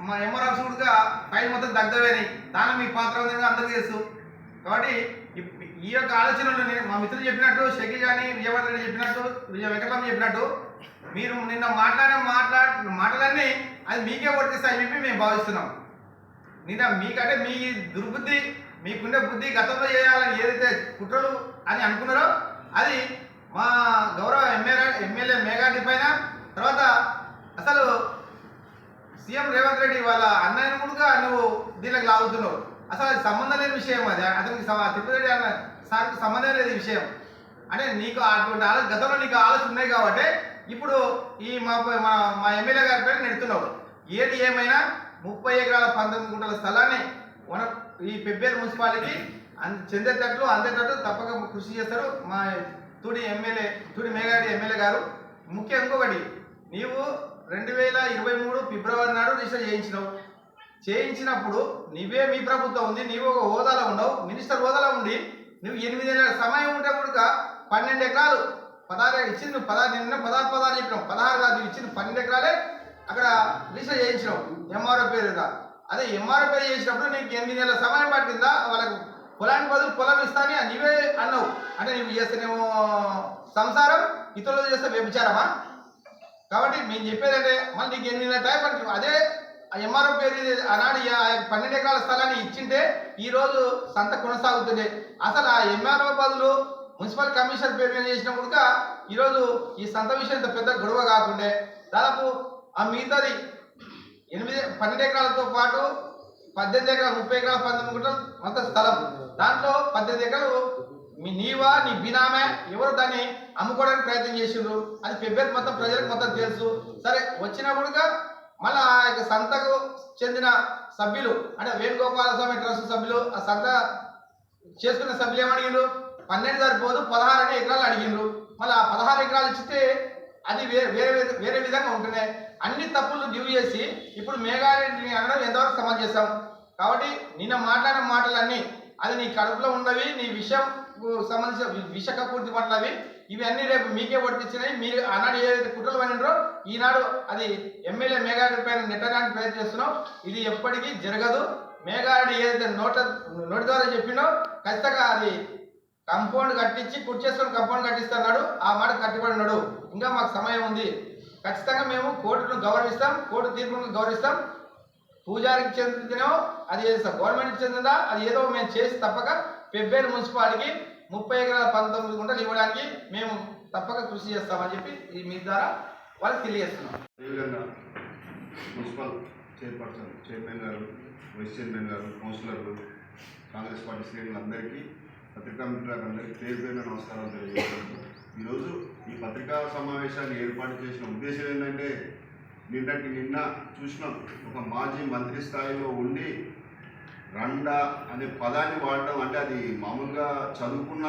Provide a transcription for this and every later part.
మా MR office కూడా file మొత్తం దగ్గరవేనాయి. దాని మీ పాత్ర ఉందని అందరికీ తెలుసు. కాబట్టి ఈ యొక్క ఆలోచనలు నేను మా మిత్రులు చెప్పినట్టు, షకీల్ కానీ విజయవర్ధన్ రెడ్డి చెప్పినట్టు, విజయ వెంకటరామ చెప్పినట్టు మీరు నిన్న మాటలన్నీ అది మీకే వర్తిస్తాయని చెప్పి మేము భావిస్తున్నాం. నిన్న మీకంటే మీ దుర్బుద్ధి, మీకుండే బుద్ధి గతంలో చేయాలని ఏదైతే కుట్రలు అని అనుకున్నారో అది మా గౌరవ ఎమ్మెల్యే మేఘారెడ్డి పైన, తర్వాత అసలు సీఎం రేవంత్ రెడ్డి వాళ్ళ అన్నయ్యను కూడా నువ్వు దీనికి లాగుతున్నావు. అసలు అది సంబంధం లేని విషయం. అది అతనికి తిరుపతి రెడ్డి అన్న సార్కి సంబంధం లేదు ఈ విషయం. అంటే నీకు అటువంటి గతంలో నీకు ఆలోచన ఉన్నాయి కాబట్టి ఇప్పుడు ఈ మా ఎమ్మెల్యే గారి పైన నెడుతున్నావు. ఏది ఏమైనా 30 ఎకరాల 19 గుంటల స్థలాన్ని ఈ పెబ్బేరు మున్సిపాలిటీ చెందేటట్లు అందేటట్టు తప్పక కృషి చేస్తారు మా తుడి మేఘారెడ్డి ఎమ్మెల్యే గారు. ముఖ్యం ఇంకొకటి, నీవు 2023 ఫిబ్రవరి నాడు రిజిస్టర్ చేయించినప్పుడు నువ్వే మీ ప్రభుత్వం ఉంది, నీవు ఒక హోదాలో ఉండవు, మినిస్టర్ హోదాలో ఉండి నువ్వు 8 నెలల సమయం ఉంటే కూడా 12 ఎకరాలు 16 ఇచ్చింది. నువ్వు 16 చెప్పినావు, 16 కాదు ఇచ్చింది 12 ఎకరాలే అక్కడ రిజిస్టర్ చేయించినావు ఎంఆర్ఓ పేరుగా. అదే ఎంఆర్ఓ పేరు చేసినప్పుడు నీకు 8 నెలల సమయం పట్టిందా? వాళ్ళకు పొలానికి బదులు పొలం ఇస్తాని నీవే అన్నావు. అంటే నువ్వు చేస్తేనేమో సంసారం, ఇతరులు చేస్తే వ్యభిచారమా? కాబట్టి మేము చెప్పేదంటే మళ్ళీ నీకు 8 నెలల టైం పడుతుంది. అదే ఎంఆర్ఓ పేరు ఆనాడు 12 ఎకరాల స్థలాన్ని ఇచ్చింటే ఈరోజు సంత కొనసాగుతుండే. అసలు ఆ ఎంఆర్ఓ బదులు మున్సిపల్ కమిషనర్ పేరు మీద చేసినప్పుడు ఈరోజు ఈ సంత విషయం ఇంత పెద్ద గొడవ కాకుండే. దాదాపు ఆ మిగతాది 12 ఎకరాలతో పాటు 18 ఎకరాలు 30 ఎకరాలు 19 గుంటలు మొత్తం స్థలం, దాంట్లో 18 ఎకరాలు నీవా నీ బినామే ఎవరు దాన్ని అమ్ముకోవడానికి ప్రయత్నం చేసిండ్రు. అది పెబ్బేరు మొత్తం ప్రజలకు మొత్తం తెలుసు. సరే వచ్చినప్పుడుగా మళ్ళీ ఆ యొక్క సంతకు చెందిన సభ్యులు అంటే వేణుగోపాల స్వామి ట్రస్ట్ సభ్యులు ఆ సంత చేసుకున్న సభ్యులు ఏమడిగిండ్రు? 12 సరిపోదు 16 ఎకరాలు అడిగిండ్రు. మళ్ళీ ఆ 16 ఎకరాలు ఇచ్చితే అది వేరే విధంగా ఉంటున్నాయి. అన్ని తప్పులు డ్యూ చేసి ఇప్పుడు మేఘారెడ్డిని అనడం ఎంతవరకు సమంజసం? కాబట్టి నిన్న మాట్లాడిన మాటలన్నీ అది నీ కడుపులో ఉన్నవి, నీ విషయంకు సంబంధించిన విషకపూర్తి పట్లవి. ఇవి అన్నీ రేపు మీకే వర్తించినాయి. మీరు ఆనాడు ఏదైతే కుట్రలు పడినరో ఈనాడు అది ఎమ్మెల్యే మేఘారెడ్డి పైన నెట్టడానికి ప్రయత్నం చేస్తున్నావు. ఇది ఎప్పటికీ జరగదు. మేఘారెడ్డి ఏదైతే నోటి ద్వారా చెప్పినో ఖచ్చితంగా అది కంపౌండ్ కట్టించి కుర్చేసుకొని కంపౌండ్ కట్టిస్తున్నాడు. ఆ మాట కట్టుబడి ఉన్నాడు. ఇంకా మాకు సమయం ఉంది. ఖచ్చితంగా మేము కోర్టును గౌరవిస్తాం, కోర్టు తీర్పును గౌరవిస్తాం. పూజారికి చెందినో అది గవర్నమెంట్కి చెందిందా అది ఏదో మేము చేసి తప్పక పెబ్బేరు మున్సిపాలిటీకి 30 ఎకరాల 19 గుంటలు ఇవ్వడానికి మేము తప్పక కృషి చేస్తామని చెప్పి మీ ద్వారా వాళ్ళకి తెలియజేస్తున్నాం. అదేవిధంగా మున్సిపల్ చైర్మన్ గారు, వైస్ చైర్మన్ గారు, కౌన్సిలర్లు, కాంగ్రెస్ పార్టీ శ్రేణులందరికీ, పత్రికా మిత్రులందరికీ పేరు పేరున నమస్కారాలు తెలియజేస్తున్నాను. ఈరోజు ఈ పత్రికా సమావేశాన్ని ఏర్పాటు చేసిన ఉద్దేశం ఏంటంటే నిన్న చూసినాం, ఒక మాజీ మంత్రి స్థాయిలో ఉండి రండా అనే పదాన్ని వాడడం అంటే అది మామూలుగా చదువుకున్న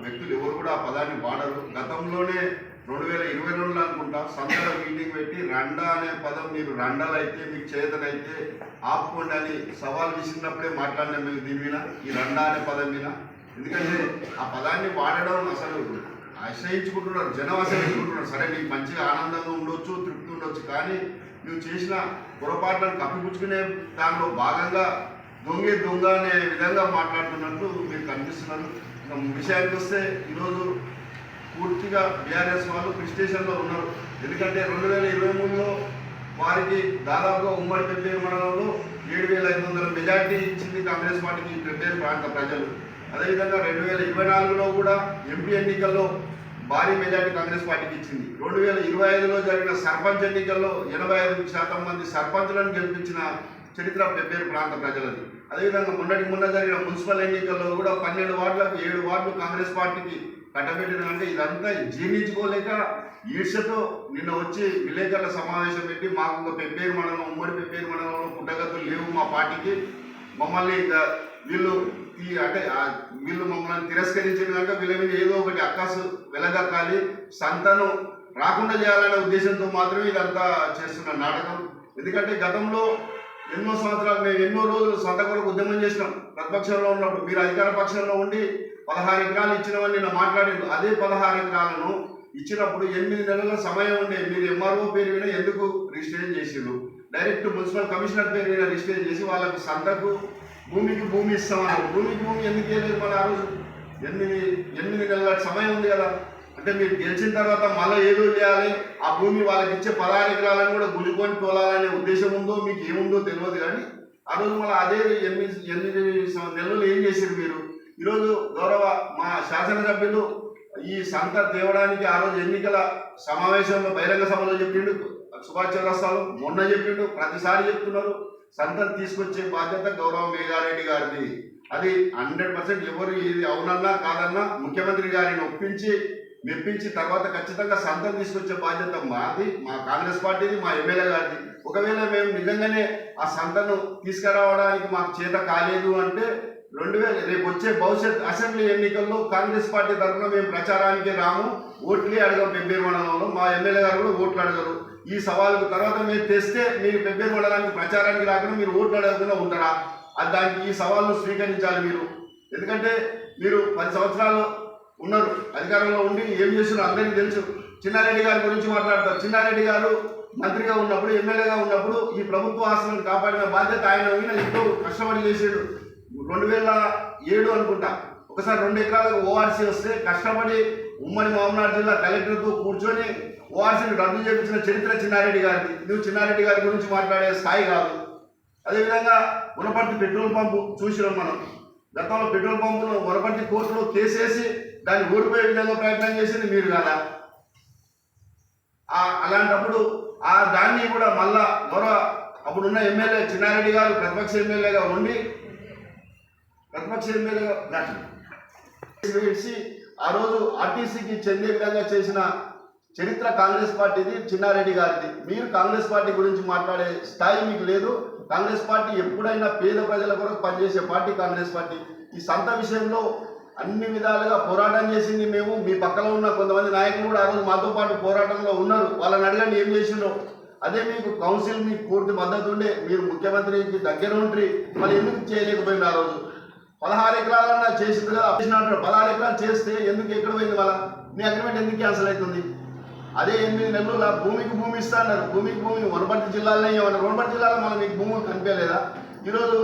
వ్యక్తులు ఎవరు కూడా ఆ పదాన్ని వాడరు. గతంలోనే 2022లో అనుకుంటా సందర్భ మీటింగ్ పెట్టి రండా అనే పదం మీరు రండాలైతే మీకు చేతనైతే ఆపుకోండి అని సవాల్ విసిరినప్పుడే మాట్లాడినాం మేము దీని మీద, ఈ రండా అనే పదం మీద. ఎందుకంటే ఆ పదాన్ని వాడడం అసలు ఆశ్రయించుకుంటున్నారు, జనం ఆశ్రయించుకుంటున్నారు. సరే నీకు మంచిగా ఆనందంగా ఉండొచ్చు, తృప్తి ఉండొచ్చు, కానీ నువ్వు చేసిన పొరపాట్లను కప్పిపుచ్చుకునే దానిలో భాగంగా దొంగ అనే విధంగా మాట్లాడుతున్నట్టు మీరు కనిపిస్తున్నారు. ఇంకా విషయానికి వస్తే ఈరోజు పూర్తిగా బీఆర్ఎస్ వాళ్ళు ఫ్రస్ట్రేషన్లో ఉన్నారు. ఎందుకంటే 2023లో వారికి దాదాపుగా ఉమ్మడి పెబ్బేరు మండలంలో 7,500 మెజార్టీ ఇచ్చింది కాంగ్రెస్ పార్టీకి పెబ్బేరు ప్రాంత ప్రజలు. అదేవిధంగా 2024లో కూడా ఎంపీ ఎన్నికల్లో భారీ మెజార్టీ కాంగ్రెస్ పార్టీకి ఇచ్చింది. 2025లో జరిగిన సర్పంచ్ ఎన్నికల్లో 85% మంది సర్పంచులను గెలిపించిన చరిత్ర పెబ్బేరు ప్రాంత ప్రజలది. అదేవిధంగా మొన్న జరిగిన మున్సిపల్ ఎన్నికల్లో కూడా 12 వార్డులకు 7 వార్డులు కాంగ్రెస్ పార్టీకి కట్టబెట్టిన. అంటే ఇదంతా జీర్ణించుకోలేక ఈర్ష్యతో నిన్న వచ్చి విలేకరుల సమావేశం పెట్టి మాకు ఒక పెబ్బేరు మండలం, ఉమ్మడి పెబ్బేరు మండలంలో పుట్టగతులు లేవు మా పార్టీకి, మమ్మల్ని వీళ్ళు మమ్మల్ని తిరస్కరించిన కనుక వీళ్ళ మీద ఏదో ఒకటి అక్కాసు వెలగక్కాలి, సంతను రాకుండా చేయాలనే ఉద్దేశంతో మాత్రమే ఇదంతా చేస్తున్న నాటకం. ఎందుకంటే గతంలో ఎన్నో సంవత్సరాలు మేము ఎన్నో రోజులు సంత కొరకు ఉద్యమం చేసినాం. ప్రతిపక్షంలో ఉన్నప్పుడు మీరు అధికార పక్షంలో ఉండి 16 ఎకరాలు ఇచ్చినవని నిన్న మాట్లాడిండు. అదే 16 ఎకరాలను ఇచ్చినప్పుడు 8 నెలల సమయం ఉండే మీరు ఎంఆర్ఓ పేరు మీద ఎందుకు రిజిస్ట్రేషన్ చేసిండ్రు? డైరెక్ట్ మున్సిపల్ కమిషనర్ పేరు మీద రిజిస్టర్ చేసి వాళ్ళకు సంతకు భూమికి భూమి ఇస్తామన్నారు. భూమికి భూమి ఎందుకు ఇవ్వలేదు? మన ఆ రోజు 8 నెలల సమయం ఉంది కదా. అంటే మీరు గెలిచిన తర్వాత మళ్ళీ ఏదో చేయాలి, ఆ భూమి వాళ్ళకి ఇచ్చే 16 ఎకరాలను కూడా గుంజుకొని తోలాలనే ఉద్దేశం ఉందో మీకు ఏముందో తెలియదు. కానీ ఆ రోజు మళ్ళీ అదే 8 నెలలు ఏం చేశారు మీరు? ఈరోజు గౌరవ మా శాసనసభ్యులు ఈ సంత తేవడానికి ఆ రోజు ఎన్నికల సమావేశంలో బహిరంగ సభలో చెప్పిండు, సుభాష్ చౌరస్తాలో మొన్న చెప్పిండు, ప్రతిసారి చెప్తున్నారు. సంతను తీసుకొచ్చే బాధ్యత గౌరవ మేఘారెడ్డి గారిది. అది 100% ఎవరు ఏది అవునన్నా కాదన్నా ముఖ్యమంత్రి గారిని ఒప్పించి మెప్పించి తర్వాత ఖచ్చితంగా సంతను తీసుకొచ్చే బాధ్యత మాది, మా కాంగ్రెస్ పార్టీది, మా ఎమ్మెల్యే గారిది. ఒకవేళ మేము నిజంగానే ఆ సంతను తీసుకురావడానికి మాకు చేత కాలేదు అంటే రేపు వచ్చే భవిష్యత్ అసెంబ్లీ ఎన్నికల్లో కాంగ్రెస్ పార్టీ తరఫున మేము ప్రచారానికి రాము, ఓట్లే అడగం. పెబ్బేరు మండలంలో మా ఎమ్మెల్యే గారు కూడా ఓట్లు అడగరు. ఈ సవాలుకు తర్వాత మీరు తెస్తే మీరు పెబ్బేరు మండలానికి ప్రచారానికి రాకుండా మీరు ఓట్లు అడగకుండా ఉంటారా? అది దానికి ఈ సవాల్ను స్వీకరించాలి మీరు. ఎందుకంటే మీరు 10 సంవత్సరాలు ఉన్నారు అధికారంలో ఉండి ఏం చేస్తున్నారు అందరికీ తెలుసు. చిన్నారెడ్డి గారి గురించి మాట్లాడతారు. చిన్నారెడ్డి గారు మంత్రిగా ఉన్నప్పుడు, ఎమ్మెల్యేగా ఉన్నప్పుడు ఈ ప్రభుత్వ ఆస్తులను కాపాడిన బాధ్యత ఆయన ఎంతో కష్టపడి చేసాడు. 2007 అనుకుంటా ఒకసారి 2 ఎకరాలకు ఓఆర్సీ వస్తే కష్టపడి ఉమ్మడి మహబూబ్నగర్ జిల్లా కలెక్టర్తో కూర్చొని ఓఆర్సీని రద్దు చేయించిన చరిత్ర చిన్నారెడ్డి గారిది. నువ్వు చిన్నారెడ్డి గారి గురించి మాట్లాడే స్థాయి కాదు. అదేవిధంగా వనపర్తి పెట్రోల్ పంపు చూసినాం మనం. గతంలో పెట్రోల్ పంపును వనపర్తి కోర్టులో కేసేసి దాన్ని ఓడిపోయే విధంగా ప్రయత్నం చేసింది మీరు కదా. అలాంటప్పుడు దాన్ని కూడా మళ్ళా అప్పుడున్న ఎమ్మెల్యే చిన్నారెడ్డి గారు ప్రతిపక్ష ఎమ్మెల్యేగా వేసి ఆ రోజు ఆర్టీసీకి చెందే విధంగా చేసిన చరిత్ర కాంగ్రెస్ పార్టీది, చిన్నారెడ్డి గారిది. మీరు కాంగ్రెస్ పార్టీ గురించి మాట్లాడే స్థాయి మీకు లేదు. కాంగ్రెస్ పార్టీ ఎప్పుడైనా పేద ప్రజల కొరకు పనిచేసే పార్టీ కాంగ్రెస్ పార్టీ. ఈ సంత విషయంలో అన్ని విధాలుగా పోరాటం చేసింది మేము. మీ పక్కన ఉన్న కొంతమంది నాయకులు కూడా ఆ రోజు మాతో పాటు పోరాటంలో ఉన్నారు. వాళ్ళని అడగండి ఏం చేసిండ్రో. అదే మీకు కౌన్సిల్ మీకు పూర్తి మద్దతు ఉండే, మీరు ముఖ్యమంత్రికి దగ్గర ఉండి మళ్ళీ ఎందుకు చేయలేకపోయింది? ఆ రోజు 16 ఎకరాలన్నా చేసింది కదా. 16 ఎకరాలు చేస్తే ఎందుకు ఎక్కడ పోయింది? మళ్ళీ మీ అగ్రిమెంట్ ఎందుకు క్యాన్సిల్ అవుతుంది? అదే 8 నెలలు భూమికి భూమి ఇస్తా అన్నారు. భూమికి భూమి వనపర్తి జిల్లాలోనే ఏమన్నారు. వనపర్తి జిల్లాలో మళ్ళీ మీకు భూమి కనిపించలేదా? ఈరోజు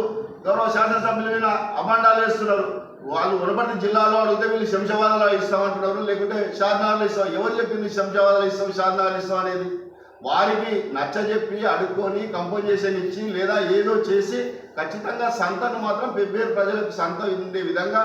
గౌరవ శాసనసభ్యుల మీద అభాండాలు వేస్తున్నారు. వాళ్ళు వనపర్తి జిల్లాలో అడిగితే వీళ్ళు శంషాబాద్లో ఇస్తామంటున్నారు, లేకుంటే షాద్నగర్లో ఇస్తాం. ఎవరు చెప్పింది శంషాబాద్లో ఇస్తాం షాద్నగర్లో ఇస్తాం అనేది? వారికి నచ్చజెప్పి అడుక్కొని కంపోజిషన్ ఇచ్చి లేదా ఏదో చేసి ఖచ్చితంగా సంతను మాత్రం పెబ్బేరు ప్రజలకు సంత ఉండే విధంగా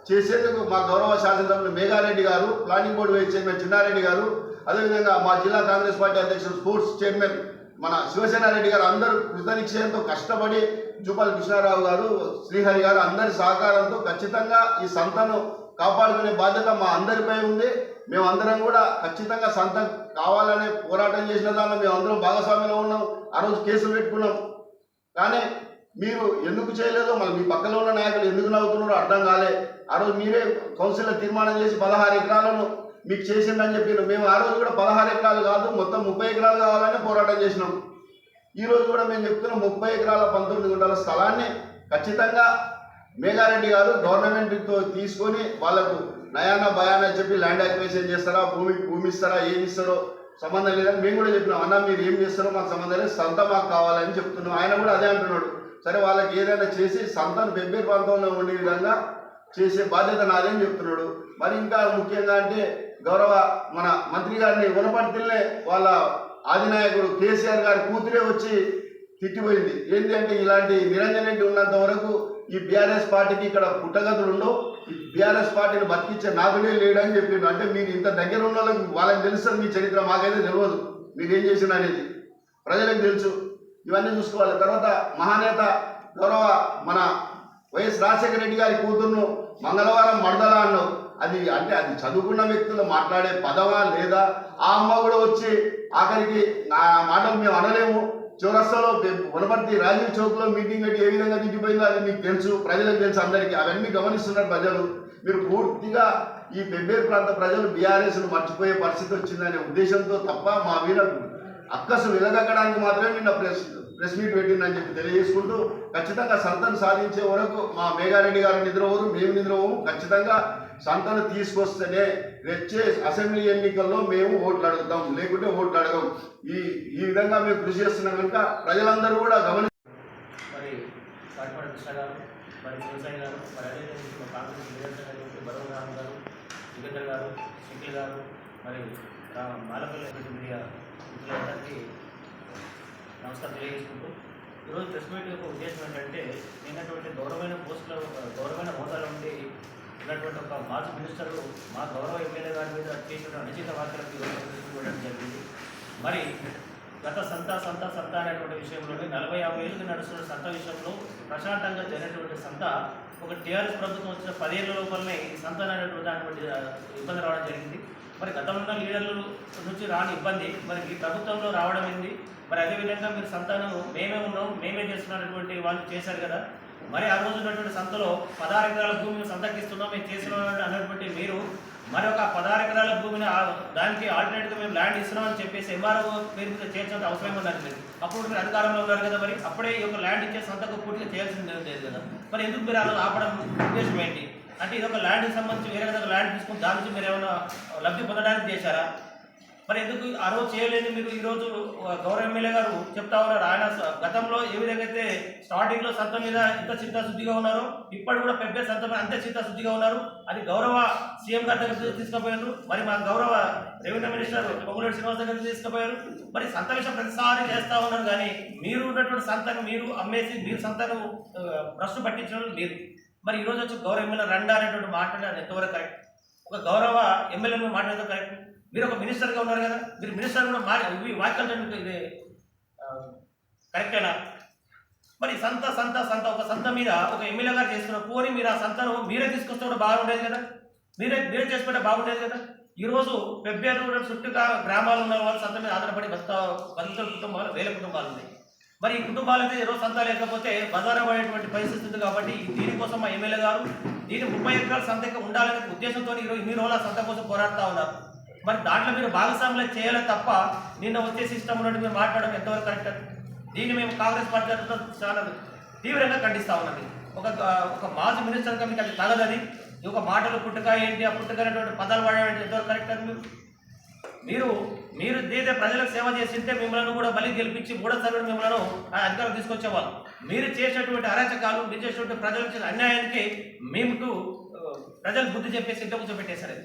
చేసేందుకు మా గౌరవ శాసనసభ్యులు Megha Reddy garu, planning board vice chairman Chinna Reddy garu, అదేవిధంగా మా జిల్లా కాంగ్రెస్ పార్టీ అధ్యక్షుడు స్పోర్ట్స్ చైర్మన్ మన శివసేనారెడ్డి గారు అందరూ కృతనిశ్చయంతో కష్టపడి, జూపల్లి కృష్ణారావు గారు, శ్రీహరి గారు అందరి సహకారంతో ఖచ్చితంగా ఈ సంతను కాపాడుకునే బాధ్యత మా అందరిపై ఉంది. మేమందరం కూడా ఖచ్చితంగా సంత కావాలనే పోరాటం చేసిన దానిలో మేమందరం భాగస్వామ్యంలో ఉన్నాం. ఆ రోజు కేసులు పెట్టుకున్నాం. కానీ మీరు ఎందుకు చేయలేదో మళ్ళీ మీ పక్కన ఉన్న నాయకులు ఎందుకు నవ్వుతున్నారో అర్థం కాలే. ఆ రోజు మీరే కౌన్సిల్లో తీర్మానం చేసి 16 ఎకరాలను మీకు చేసిందని చెప్పారు. మేము ఆ రోజు కూడా 16 ఎకరాలు కాదు మొత్తం 30 ఎకరాలు కావాలని పోరాటం చేసినాం. ఈ రోజు కూడా మేము చెప్తున్నాం 30 ఎకరాల 19 గుంటల స్థలాన్ని ఖచ్చితంగా మేఘారెడ్డి గారు గవర్నమెంట్తో తీసుకొని వాళ్ళకు నయానా భయానా చెప్పి ల్యాండ్ అక్విజిషన్ చేస్తారా, భూమి ఇస్తారా, ఏమి ఇస్తారో సంబంధం లేదని మేము కూడా చెప్పినాం. అన్న మీరు ఏం చేస్తారో మాకు సంబంధం లేదు, సంత మాకు కావాలని చెప్తున్నాం. ఆయన కూడా అదే అంటున్నాడు. సరే వాళ్ళకి ఏదైనా చేసి సంతను పెబ్బేరు ప్రాంతంలో ఉండే విధంగా చేసే బాధ్యత నాదేని చెప్తున్నాడు. మరి ఇంకా ముఖ్యంగా అంటే గౌరవ మన మంత్రి గారిని వనపర్తినే వాళ్ళ ఆదినాయకుడు కేసీఆర్ గారి కూతురే వచ్చి తిట్టిపోయింది. ఏంటి అంటే ఇలాంటి నిరంజన్ రెడ్డి ఉన్నంత వరకు ఈ బీఆర్ఎస్ పార్టీకి ఇక్కడ పుట్టగతులు ఉండవు, ఈ బీఆర్ఎస్ పార్టీని బతికించే నాదులే లేడని చెప్పిండు. అంటే మీరు ఇంత దగ్గర ఉన్న వాళ్ళకి తెలుస్తుంది మీ చరిత్ర, మాకైతే తెలియదు మీరేం చేసిన అనేది, ప్రజలకు తెలుసు. ఇవన్నీ చూసుకోవాలి. తర్వాత మహానేత గౌరవ మన వైఎస్ రాజశేఖర రెడ్డి గారి కూతురును మంగళవారం మడదల అన్నావు. అది అంటే అది చదువుకున్న వ్యక్తులు మాట్లాడే పదవా లేదా? ఆ అమ్మ కూడా వచ్చి ఆఖరికి ఆ మాటలు మేము అనలేము. చౌరస్తాలో వనపర్తి రాజీవ్ చౌక్లో మీటింగ్ పెట్టి ఏ విధంగా తిట్టిపోయిందో అది మీకు తెలుసు, ప్రజలకు తెలుసు, అందరికీ. అవన్నీ గమనిస్తున్నారు ప్రజలు. మీరు పూర్తిగా ఈ పెబ్బేరు ప్రాంత ప్రజలు బీఆర్ఎస్ను మర్చిపోయే పరిస్థితి వచ్చిందనే ఉద్దేశంతో తప్ప మా మీద అక్కసు వెలగక్కడానికి మాత్రమే నిన్న ప్రెస్ మీట్ పెట్టిందని చెప్పి తెలియజేసుకుంటూ ఖచ్చితంగా సంతను సాధించే వరకు మా మేఘారెడ్డి గారు నిద్రపోరు, మేము నిద్రపోము. ఖచ్చితంగా సంతను తీసుకొస్తేనే వచ్చే అసెంబ్లీ ఎన్నికల్లో మేము ఓట్లు అడుగుతాం, లేకుంటే ఓట్లు అడగం. ఈ విధంగా మేము కృషి చేస్తున్నాం కనుక ప్రజలందరూ కూడా మరి కాటిపాటి కృష్ణ గారు, మరి శివసాయి గారు, మరి అదేవిధంగా కాంగ్రెస్ లీడర్స్ బరవ రామ్ గారు, యుగేందర్ గారు, షకీల్ గారు, మరి మాలపల్లి మీడియా మిత్రులందరికీ నమస్కారం తెలియజేసుకుంటూ ఈరోజు ప్రెస్ మీట్ యొక్క ఉద్దేశం ఏంటంటే నిన్నటువంటి గౌరవమైన హోదాలో ఉండి ఉన్నటువంటి ఒక మాజీ మినిస్టర్ మా గౌరవ ఎమ్మెల్యే గారి మీద చేసిన అనుచిత వ్యాఖ్యలకు ఇవ్వడం జరిగింది. మరి గత సంత అనేటువంటి విషయంలోనే 40-50 ఏళ్ళకి నడుస్తున్న సంత విషయంలో ప్రశాంతంగా జరిగినటువంటి సంత ఒక టీఆర్ఎస్ ప్రభుత్వం వచ్చిన 10 ఏళ్ళ లోపలనే ఈ సంత అనేటువంటి ఇబ్బంది రావడం జరిగింది. మరి గతంలో ఉన్న లీడర్ల నుంచి రాని ఇబ్బంది మరి ఈ ప్రభుత్వంలో రావడం ఏంది. మరి అదేవిధంగా మీరు సంతానం మేమే ఉన్నాం, మేమే చేస్తున్నటువంటి వాళ్ళు చేశారు కదా. మరి ఆ రోజు ఉన్నటువంటి సంతలో 16 ఎకరాల భూమిని సంతకిస్తున్నాం, మేము చేస్తున్నాం అన్నటువంటి మీరు మరి ఒక 16 ఎకరాల భూమిని దానికి ఆల్టర్నేట్గా మేము ల్యాండ్ ఇస్తున్నామని చెప్పేసి ఎంఆర్ఓ పేరు మీద చేర్చాల్సిన అవసరం ఉందని అప్పుడు మీరు అధికారంలో ఉన్నారు కదా. మరి అప్పుడే ఈ యొక్క ల్యాండ్ ఇచ్చే సంతకు పూర్తిగా చేయాల్సింది లేదు కదా. మరి ఎందుకు మీరు అలా ఆపడం ఉద్దేశం ఏంటి? అంటే ఇది ఒక ల్యాండ్కి సంబంధించి వేరే విధంగా ల్యాండ్ తీసుకుని దాని నుంచి మీరు ఏమైనా లబ్ధి పొందడానికి చేశారా? మరి ఎందుకు ఆ రోజు చేయలేదు? మీరు ఈరోజు గౌరవ ఎమ్మెల్యే గారు చెప్తా ఉన్నారు, ఆయన గతంలో ఏ విధంగా అయితే స్టార్టింగ్లో సంత మీద ఇంత చిత్తశుద్ధిగా ఉన్నారో ఇప్పుడు కూడా పెద్ద సంత మీద అంతే చిత్తశుద్ధిగా ఉన్నారు. అది గౌరవ సీఎం గారి దగ్గర తీసుకుపోయారు, మరి మా గౌరవ రెవెన్యూ మినిస్టర్ పొంగులేటి శ్రీనివాస్ దగ్గర తీసుకుపోయారు. మరి సంత విషయం ప్రతిసారి చేస్తూ ఉన్నారు, కానీ మీరు ఉన్నటువంటి సంతను మీరు అమ్మేసి మీరు సంతను ప్రశ్న పట్టించడం లేదు. మరి ఈరోజు వచ్చి గౌరవ ఎమ్మెల్యే రండా అనేటువంటి మాట్లాడేది ఎంతవరకు కరెక్ట్? ఒక గౌరవ ఎమ్మెల్యే మాట్లాడేది కరెక్ట్? మీరు ఒక మినిస్టర్గా ఉన్నారు కదా, మీరు మినిస్టర్ కూడా వాక్యాలు ఇది కరెక్టేనా? మరి సంత ఒక సంత మీద ఒక ఎమ్మెల్యే గారు చేసుకున్న పోని మీరు ఆ సంతను మీరే తీసుకొస్తే కూడా బాగుండేది కదా, మీరే చేసుకుంటే బాగుండేది కదా. ఈరోజు పెబ్బేరు చుట్టూ గ్రామాలు ఉన్న వాళ్ళు సంత మీద ఆధారపడి బతుకుల కుటుంబాలు, వేల కుటుంబాలు ఉన్నాయి. మరి ఈ కుటుంబాలైతే ఈరోజు సంత లేకపోతే బజారు పడేటువంటి పరిస్థితి ఉంది. కాబట్టి దీనికోసం మా ఎమ్మెల్యే గారు దీని 30 ఎకరాల సంతగా ఉండాలనే ఉద్దేశంతో ఈరోజు ఇన్ని రోజుల సంత కోసం పోరాడుతూ ఉన్నారు. మరి దాంట్లో మీరు భాగస్వామ్యం చేయాలి తప్ప నిన్న వచ్చే సిస్టమ్ నుండి మీరు మాట్లాడడం ఎంతవరకు కరెక్ట్? దీన్ని మేము కాంగ్రెస్ పార్టీ చాలా తీవ్రంగా ఖండిస్తూ ఉన్నది. ఒక మాజీ మినిస్టర్గా మీకు అది తగదని, ఒక మాటలు పుట్టుక ఏంటి, ఆ పుట్టుక అనేటువంటి పదాలు వాడేటువంటి ఎంతవరకు కరెక్ట్ అని మీరు ఏదైతే ప్రజలకు సేవ చేసింటే మిమ్మల్ని కూడా బలి గెలిపించి మూడోసారి మిమ్మల్ని అధికారం తీసుకొచ్చేవాళ్ళు. మీరు చేసేటువంటి అరాచకాలు, మీరు చేసేటువంటి ప్రజలకు చేసిన అన్యాయానికి మేము ప్రజలు బుద్ధి చెప్పేసి ఇంట్లో కూర్చోబెట్టేశారు.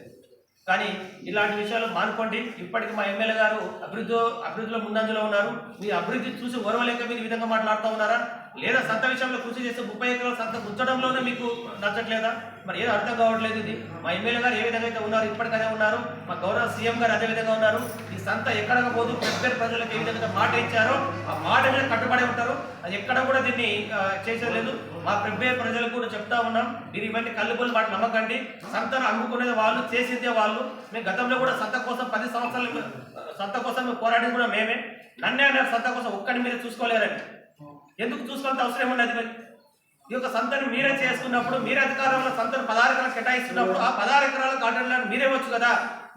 కానీ ఇలాంటి విషయాలు మానుకోండి. ఇప్పటికీ మా ఎమ్మెల్యే గారు అభివృద్ధిలో ముందంజలో ఉన్నారు. మీ అభివృద్ధి చూసి ఓర్వలేక మీరు ఈ విధంగా మాట్లాడుతూ ఉన్నారా? లేదా సంత విషయంలో కృషి చేసి 30 ఎకరాల సంత ఉంచడంలోనే మీకు నచ్చట్లేదా? మరి ఏదో అర్థం కావట్లేదు. ఇది మా ఎమ్మెల్యే గారు ఏ విధంగా అయితే ఉన్నారు ఇప్పటికనే ఉన్నారు, మా గౌరవ సీఎం గారు అదే విధంగా ఉన్నారు. ఈ సంత ఎక్కడగా పోదు, పెద్ద ప్రజలకు ఏ విధంగా మాట ఇచ్చారో ఆ మాట మీద కట్టుబడి ఉంటారు. అది ఎక్కడ కూడా దీన్ని చేసేలేదు. మా పెద్ద ప్రజలకు కూడా చెప్తా ఉన్నాం, మీరు ఇవన్నీ కళ్ళుబోలు మాట నమ్మకండి. సంతను అమ్ముకునేది వాళ్ళు, చేసిందే వాళ్ళు. మేము గతంలో కూడా సంత కోసం 10 సంవత్సరాలు సంత కోసం పోరాడింది కూడా మేమే. నన్నే అన్నారు సంత కోసం ఒక్కడిని మీరు చూసుకోలేరని. ఎందుకు చూసుకోవాల్సిన అవసరం ఉన్నది? మరి ఈ యొక్క సంతను మీరే చేసుకున్నప్పుడు, మీరే అధికారంలో సంతను 16 ఎకరాలు కేటాయిస్తున్నప్పుడు ఆ 16 ఎకరాల కాంట్రాక్టులను మీరే వచ్చు కదా,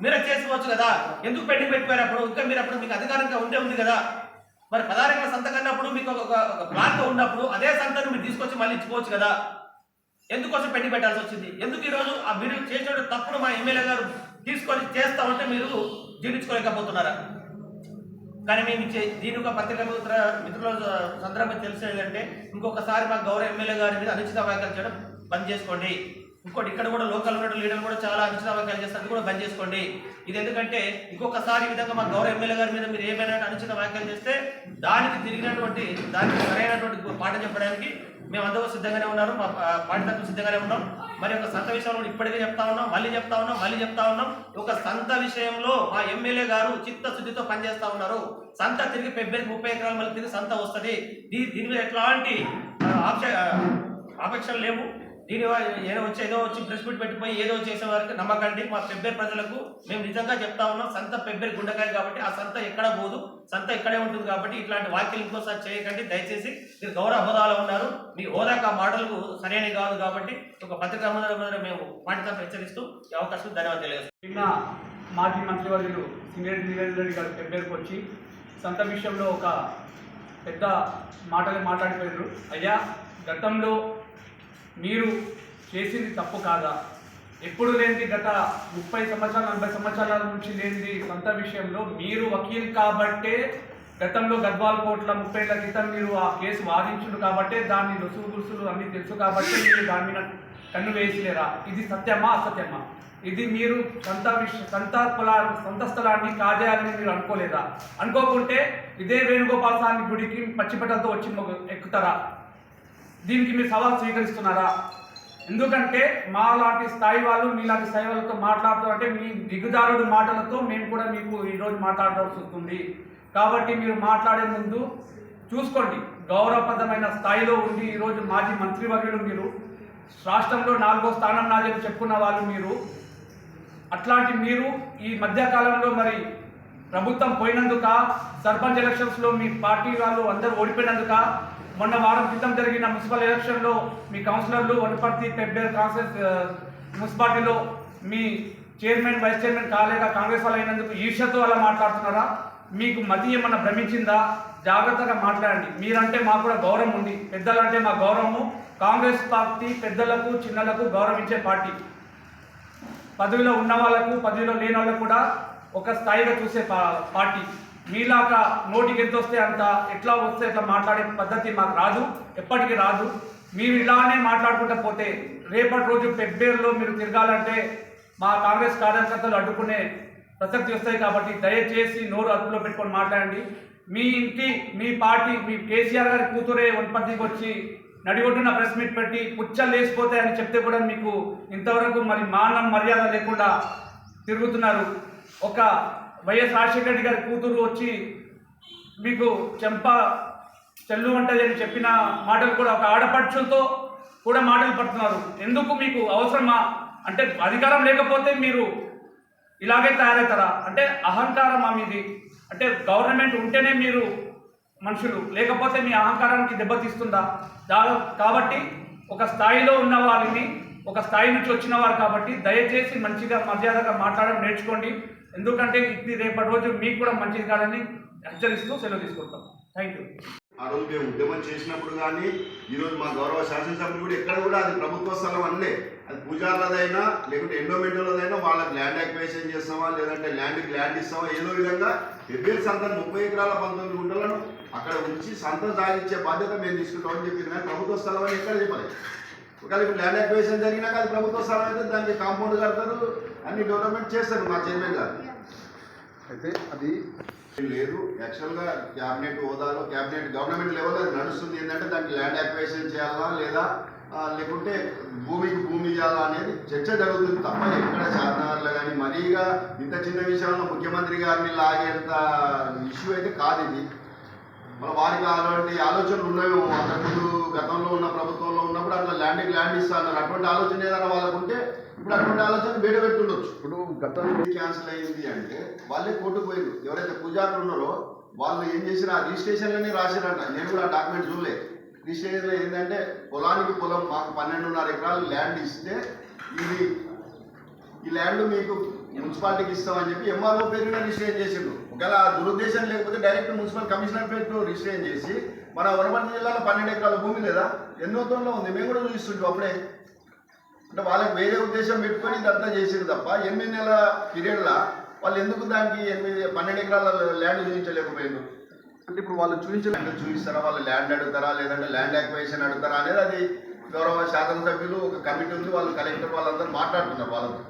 మీరే చేసుకోవచ్చు కదా. ఎందుకు పెండింగ్ పెట్టిపోయారు? అప్పుడు ఇంకా మీరు అప్పుడు మీకు అధికారంగా ఉంది కదా. మరి 16 ఎకరాల సంత కన్నప్పుడు మీకు ఒక ప్లాన్ ఉన్నప్పుడు అదే సంతను మీరు తీసుకొచ్చి మళ్ళీ ఇచ్చుకోవచ్చు కదా. ఎందుకోసం పెండింగ్ పెట్టాల్సి వచ్చింది? ఎందుకు ఈరోజు మీరు చేసిన తప్పును మా ఎమ్మెల్యే గారు తీసుకొని చేస్తా ఉంటే మీరు జీర్ణించుకోలేకపోతున్నారా? కానీ మేము దీని ఒక పత్రికా మిత్రుల సందర్భంగా తెలిసేదంటే ఇంకొకసారి మా గౌరవ ఎమ్మెల్యే గారి మీద అనుచిత వ్యాఖ్యలు చేయడం బంద్ చేసుకోండి. ఇంకోటి ఇక్కడ కూడా లోకల్ ఉన్న లీడర్లు కూడా చాలా అనుచిత వ్యాఖ్యలు చేస్తారు, కూడా బంద్ చేసుకోండి. ఇది ఎందుకంటే ఇంకొకసారి ఈ విధంగా మా గౌరవ ఎమ్మెల్యే గారి మీద మీరు ఏమైనా అనుచిత వ్యాఖ్యలు చేస్తే దానికి సరైనటువంటి పాట చెప్పడానికి మేము అందరూ సిద్ధంగానే ఉన్నారు, మా పార్టీ తరఫున సిద్ధంగానే ఉన్నాం. మరి ఒక సంత విషయంలో ఇప్పటికే చెప్తా ఉన్నాం, మళ్ళీ చెప్తా ఉన్నాం. ఒక సంత విషయంలో మా ఎమ్మెల్యే గారు చిత్తశుద్ధితో పనిచేస్తా ఉన్నారు. సంత తిరిగి ఫిబ్రవరి 30 ఎకరాలు మళ్ళీ తిరిగి సంత వస్తుంది. దీని మీద ఎట్లాంటి ఆపేక్షలు లేవు. దీని ఏదో వచ్చి ప్రెస్ మీట్ పెట్టిపోయి ఏదో చేసే వారికి నమ్మకండి. మా ఫిబ్రవరి ప్రజలకు మేము నిజంగా చెప్తా ఉన్నాం, సంత ఫిబ్రవరి గుండెకాయ కాబట్టి ఆ సంత ఎక్కడ పోదు, సంత ఇక్కడే ఉంటుంది. కాబట్టి ఇట్లాంటి వ్యాఖ్యలు ఇంకోసారి చేయకండి దయచేసి. మీరు గౌరవ హోదాలో ఉన్నారు, మీ హోదాకు ఆ మాటలకు సరైనవి కాదు. కాబట్టి ఒక పత్రికా మేము పాటితో హెచ్చరిస్తూ ఈ అవకాశం ధన్యవాదాలు తెలియజేస్తాం. నిన్న మాజీ మంత్రివర్యులు సింగిరెడ్డి నీరేంద్ర రెడ్డి గారు పెబ్బేరుకు వచ్చి సంత విషయంలో ఒక పెద్ద మాట్లాడిపోయారు. అయ్యా, గతంలో మీరు చేసింది తప్పు కాదా? ఎప్పుడు లేనిది గత 30 సంవత్సరాలు 40 సంవత్సరాల నుంచి లేనిది సొంత విషయంలో మీరు వకీల్ కాబట్టే గతంలో గద్వాల్ కోర్టుల 30 ఏళ్ల క్రితం మీరు ఆ కేసు వాదించుడు కాబట్టే దాన్ని రుసుగు గురుసులు అన్నీ తెలుసు కాబట్టి మీరు దాని మీద కన్ను వేసిలేరా? ఇది సత్యమా అసత్యమా? ఇది మీరు సొంత స్థలాన్ని కాజేయాలని మీరు అనుకోలేదా? అనుకోకుంటే ఇదే వేణుగోపాల స్వామి గుడికి పచ్చిపట్టలతో వచ్చి ఎక్కుతారా? దీనికి మీరు సవాల్ స్వీకరిస్తున్నారా? ఎందుకంటే మా లాంటి స్థాయి వాళ్ళు మీలాంటి స్థాయి వాళ్ళతో మాట్లాడుతారంటే మీ దిగుదారుడు మాటలతో మేము కూడా మీకు ఈరోజు మాట్లాడాల్సి వస్తుంది. కాబట్టి మీరు మాట్లాడే ముందు చూసుకోండి. గౌరవప్రదమైన స్థాయిలో ఉండి ఈరోజు మాజీ మంత్రివర్యులు మీరు, రాష్ట్రంలో 4వ స్థానం నాదని చెప్పుకున్న వాళ్ళు మీరు. అట్లాంటి మీరు ఈ మధ్యకాలంలో మరి ప్రభుత్వం పోయినందుక, సర్పంచ్ ఎలక్షన్స్లో మీ పార్టీ వాళ్ళు అందరూ ఓడిపోయినందుక, మొన్న వారం క్రితం జరిగిన మున్సిపల్ ఎలక్షన్లో మీ కౌన్సిలర్లు వనపర్తి పెబ్బేరు కాన్స్టిట్యూన్స్ మున్సిపాలిటీలో మీ చైర్మన్ వైస్ చైర్మన్ కాలేక కాంగ్రెస్ వాళ్ళు అయినందుకు ఈర్ష్యతో అలా మాట్లాడుతున్నారా? మీకు మతి ఏమన్నా భ్రమించిందా? జాగ్రత్తగా మాట్లాడండి. మీరంటే మాకు కూడా గౌరవం ఉంది. పెద్దలంటే మా గౌరవము. కాంగ్రెస్ పార్టీ పెద్దలకు చిన్నలకు గౌరవించే పార్టీ. పదవిలో ఉన్న వాళ్ళకు పదవిలో లేని వాళ్ళకు కూడా ఒక స్థాయిగా చూసే పార్టీ. మీలాగా నోటికి ఎంత వస్తే అంత, ఎట్లా వస్తే ఎట్లా మాట్లాడే పద్ధతి మాకు రాదు, ఎప్పటికీ రాదు. మీరు ఇలానే మాట్లాడుకుంటూ పోతే రేపటి రోజు పెబ్బేరులో మీరు తిరగాలంటే మా కాంగ్రెస్ కార్యకర్తలు అడ్డుకునే ప్రసక్తి వస్తాయి. కాబట్టి దయచేసి నోరు అదుపులో పెట్టుకొని మాట్లాడండి. మీ ఇంటి మీ పార్టీ మీ కేసీఆర్ గారి కూతురే వనపర్తికి వచ్చి నడిగొడ్డున ప్రెస్ మీట్ పెట్టి పుచ్చలు లేచిపోతాయని చెప్తే కూడా మీకు ఇంతవరకు మరి మానం మర్యాద లేకుండా తిరుగుతున్నారు. ఒక వైఎస్ రాజశేఖర రెడ్డి గారి కూతురు వచ్చి మీకు చెల్లు వంటది అని చెప్పిన మాటలు కూడా ఒక ఆడపడుచులతో కూడా మాటలు పడుతున్నారు. ఎందుకు మీకు అవసరమా? అంటే అధికారం లేకపోతే మీరు ఇలాగే తయారవుతారా? అంటే అహంకారం మీది. అంటే గవర్నమెంట్ ఉంటేనే మీరు మనుషులు, లేకపోతే మీ అహంకారానికి దెబ్బతీస్తుందా? కాబట్టి ఒక స్థాయిలో ఉన్న వారిని, ఒక స్థాయి నుంచి వచ్చిన వారు కాబట్టి దయచేసి మంచిగా మర్యాదగా మాట్లాడడం నేర్చుకోండి. ఎందుకంటే ఇది రేపటి రోజు మీకు కూడా మంచిది కాదని హెచ్చరిస్తూ సెలవు తీసుకుంటాం. Thank you. ఆ రోజు మేము ఉద్యమం చేసినప్పుడు కానీ ఈరోజు మా గౌరవ శాసనసభ్యులు కూడా ఎక్కడ కూడా అది ప్రభుత్వ స్థలం అనలే. అది పూజార్లదైనా లేకుంటే ఎండోమెంటోలదైనా వాళ్ళకి ల్యాండ్ అక్విజిషన్ చేస్తామా, లేదంటే ల్యాండ్ ఇస్తామా, ఏదో విధంగా పెబ్బేరు సంతను 30 ఎకరాల 19 గుంటలను అక్కడ ఉంచి సంత సాగించే బాధ్యత మేము తీసుకుంటామని చెప్పింది. కానీ ప్రభుత్వ స్థలం అని ఎక్కడ చెప్పాలి. ఒకవేళ ఇప్పుడు ల్యాండ్ అక్విజిషన్ జరిగినాక అది ప్రభుత్వ స్థలం అయితే దానికి కాంపౌండ్ కడతారు, అన్ని డెవలప్మెంట్ చేస్తారు మా చైర్మన్ గారు. అయితే అది లేదు. యాక్చువల్గా క్యాబినెట్ హోదాలో గవర్నమెంట్ లెవెల్ అది నడుస్తుంది. ఏంటంటే దానికి ల్యాండ్ అక్విజిషన్ చేయాలా లేదా లేకుంటే భూమికి భూమి చేయాలా అనేది చర్చ జరుగుతుంది తప్ప ఎక్కడ చార్మినార్లో కానీ మరీగా ఇంత చిన్న విషయంలో ముఖ్యమంత్రి గారిని లాగేంత ఇష్యూ అయితే కాదు ఇది. మన వారికి అలాంటి ఆలోచనలు ఉన్నాయో అంతకుముందు గతంలో ఉన్న ప్రభుత్వంలో ఉన్నప్పుడు అట్లా ల్యాండ్ ఇస్తా అన్నారు. అటువంటి ఆలోచన ఏదైనా వాళ్ళకు ఉంటే ఇప్పుడు అటువంటి ఆలోచన బయట పెట్టుండొచ్చు. ఇప్పుడు గతంలో క్యాన్సిల్ అయింది అంటే వాళ్ళే కోర్టుకు పోయింది. ఎవరైతే పూజారులు ఉన్నారో వాళ్ళు ఏం చేసినా ఆ రిజిస్ట్రేషన్లోనే రాసిరంట. నేను కూడా ఆ డాక్యుమెంట్ చూడలే. రిజిస్ట్రేషన్లో ఏంటంటే పొలానికి పొలం మాకు 12.5 ఎకరాలు ల్యాండ్ ఇస్తే ఈ ల్యాండ్ మీకు మున్సిపాలిటీకి ఇస్తామని చెప్పి ఎంఆర్ఓ పేరు మీద రిజిస్ట్రేషన్ చేసిండు. ఒకవేళ దురుద్దేశం లేకపోతే డైరెక్ట్ మున్సిపల్ కమిషనర్ పేరుతో రిజిస్ట్రేషన్ చేసి మన వనపర్తి జిల్లాలో 12 ఎకరాల భూమి లేదా ఎన్నోతంలో ఉంది. మేము కూడా చూపిస్తుంటాం అప్పుడే. అంటే వాళ్ళకి వేరే ఉద్దేశం పెట్టుకొని ఇదంతా చేసేది తప్ప 8 నెలల పీరియడ్లో వాళ్ళు ఎందుకు దానికి 12 ఎకరాల ల్యాండ్ చూపించలేకపోయారు? అంటే ఇప్పుడు వాళ్ళు చూపిస్తారా, వాళ్ళు ల్యాండ్ అడుగుతారా, లేదంటే ల్యాండ్ అక్విజిషన్ అడుగుతారా అనేది అది గౌరవ శాసనసభ్యులు ఒక కమిటీ ఉంది, వాళ్ళు కలెక్టర్ వాళ్ళందరూ మాట్లాడుతున్నారు వాళ్ళతో.